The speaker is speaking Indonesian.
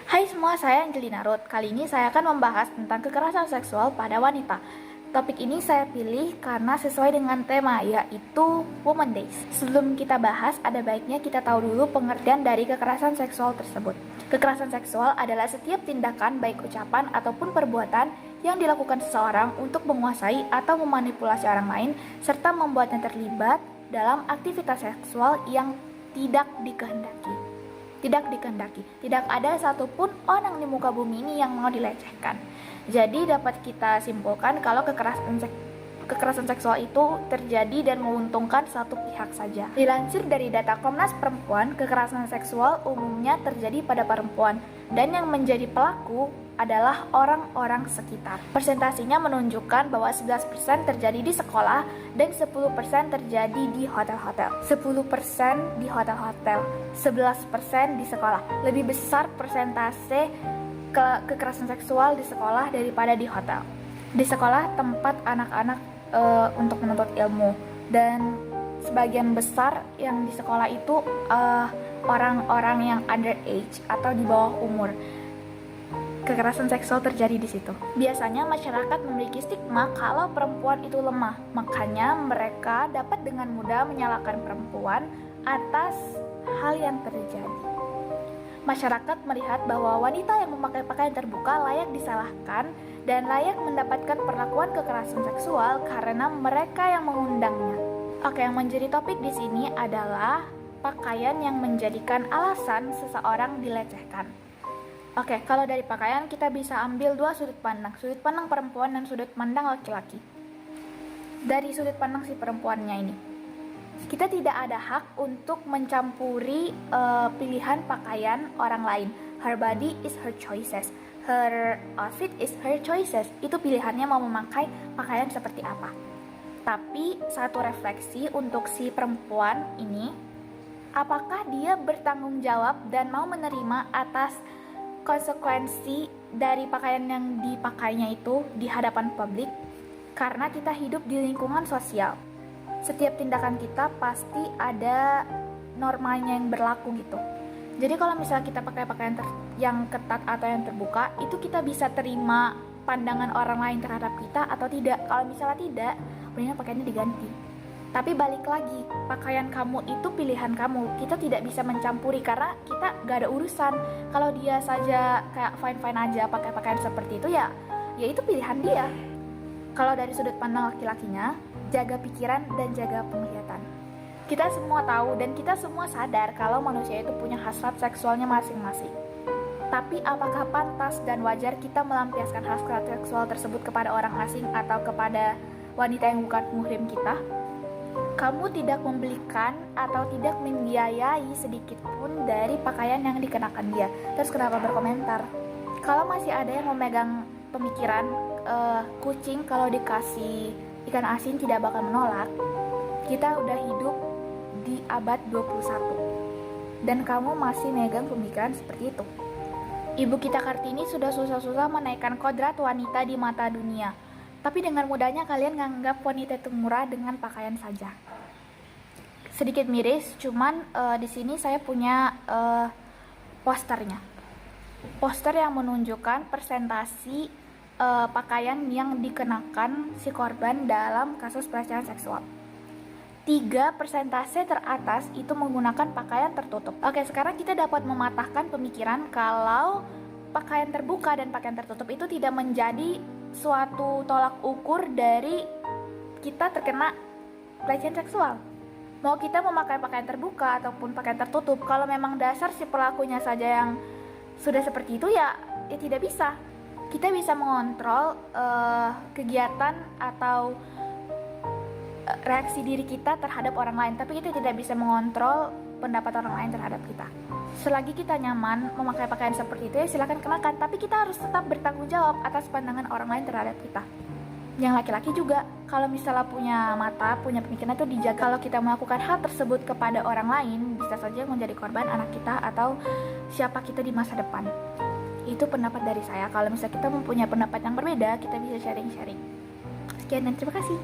Hai semua, saya Angelina Ruth. Kali ini saya akan membahas tentang kekerasan seksual pada wanita. Topik ini saya pilih karena sesuai dengan tema, yaitu Women Days. Sebelum kita bahas, ada baiknya kita tahu dulu pengertian dari kekerasan seksual tersebut. Kekerasan seksual adalah setiap tindakan, baik ucapan ataupun perbuatan, yang dilakukan seseorang untuk menguasai atau memanipulasi orang lain, serta membuatnya terlibat dalam aktivitas seksual yang tidak dikehendaki. Tidak ada satupun orang di muka bumi ini yang mau dilecehkan. Jadi dapat kita simpulkan kalau kekerasan seksual itu terjadi dan menguntungkan satu pihak saja. Dilansir dari data Komnas Perempuan, kekerasan seksual umumnya terjadi pada perempuan dan yang menjadi pelaku adalah orang-orang sekitar. Persentasinya menunjukkan bahwa 11% terjadi di sekolah dan 10% terjadi di hotel-hotel. 10% di hotel-hotel, 11% di sekolah. Lebih besar persentase kekerasan seksual di sekolah daripada di hotel. Di sekolah tempat anak-anak untuk menuntut ilmu, dan sebagian besar yang di sekolah itu orang-orang yang underage atau di bawah umur. Kekerasan seksual terjadi di situ. Biasanya masyarakat memiliki stigma kalau perempuan itu lemah, makanya mereka dapat dengan mudah menyalahkan perempuan atas hal yang terjadi. Masyarakat melihat bahwa wanita yang memakai pakaian terbuka layak disalahkan dan layak mendapatkan perlakuan kekerasan seksual karena mereka yang mengundangnya. Oke, yang menjadi topik di sini adalah pakaian yang menjadikan alasan seseorang dilecehkan. Oke, kalau dari pakaian kita bisa ambil dua sudut pandang perempuan dan sudut pandang laki-laki. Dari sudut pandang si perempuannya ini, kita tidak ada hak untuk mencampuri pilihan pakaian orang lain. Her body is her choices, her outfit is her choices. Itu pilihannya mau memakai pakaian seperti apa. Tapi satu refleksi untuk si perempuan ini, apakah dia bertanggung jawab dan mau menerima atas konsekuensi dari pakaian yang dipakainya itu di hadapan publik? Karena kita hidup di lingkungan sosial. Setiap tindakan kita pasti ada normanya yang berlaku gitu. Jadi kalau misalnya kita pakai pakaian yang ketat atau yang terbuka, itu kita bisa terima pandangan orang lain terhadap kita atau tidak. Kalau misalnya tidak, mendingan pakaiannya diganti. Tapi balik lagi, pakaian kamu itu pilihan kamu. Kita tidak bisa mencampuri karena kita gak ada urusan. Kalau dia saja kayak fine-fine aja pakai pakaian seperti itu, ya itu pilihan dia. Kalau dari sudut pandang laki-lakinya, jaga pikiran dan jaga penglihatan. Kita semua tahu dan kita semua sadar kalau manusia itu punya hasrat seksualnya masing-masing. Tapi apakah pantas dan wajar kita melampiaskan hasrat seksual tersebut kepada orang asing atau kepada wanita yang bukan muhrim kita? Kamu tidak membelikan atau tidak membiayai sedikit pun dari pakaian yang dikenakan dia. Terus kenapa berkomentar? Kalau masih ada yang memegang pemikiran kucing kalau dikasih ikan asin tidak bakal menolak, kita udah hidup di abad 21 dan kamu masih megang pemikiran seperti itu. Ibu kita Kartini sudah susah-susah menaikkan kodrat wanita di mata dunia, tapi dengan mudahnya kalian nganggap wanita itu murah dengan pakaian saja. Sedikit miris, cuman di sini saya punya posternya. Poster yang menunjukkan presentasi pakaian yang dikenakan si korban dalam kasus pelecehan seksual. 3 persentase teratas itu menggunakan pakaian tertutup. Oke, sekarang kita dapat mematahkan pemikiran kalau pakaian terbuka dan pakaian tertutup itu tidak menjadi suatu tolak ukur dari kita terkena pelecehan seksual. Mau kita memakai pakaian terbuka ataupun pakaian tertutup, kalau memang dasar si pelakunya saja yang sudah seperti itu, ya tidak bisa. Kita bisa mengontrol kegiatan atau reaksi diri kita terhadap orang lain, tapi kita tidak bisa mengontrol pendapat orang lain terhadap kita. Selagi kita nyaman memakai pakaian seperti itu, ya silakan kenakan, tapi kita harus tetap bertanggung jawab atas pandangan orang lain terhadap kita. Yang laki-laki juga, kalau misalnya punya mata, punya pemikiran itu dijaga. Kalau kita melakukan hal tersebut kepada orang lain, bisa saja menjadi korban anak kita atau siapa kita di masa depan. Itu pendapat dari saya. Kalau misalnya kita mempunyai pendapat yang berbeda, kita bisa sharing-sharing. Sekian dan terima kasih.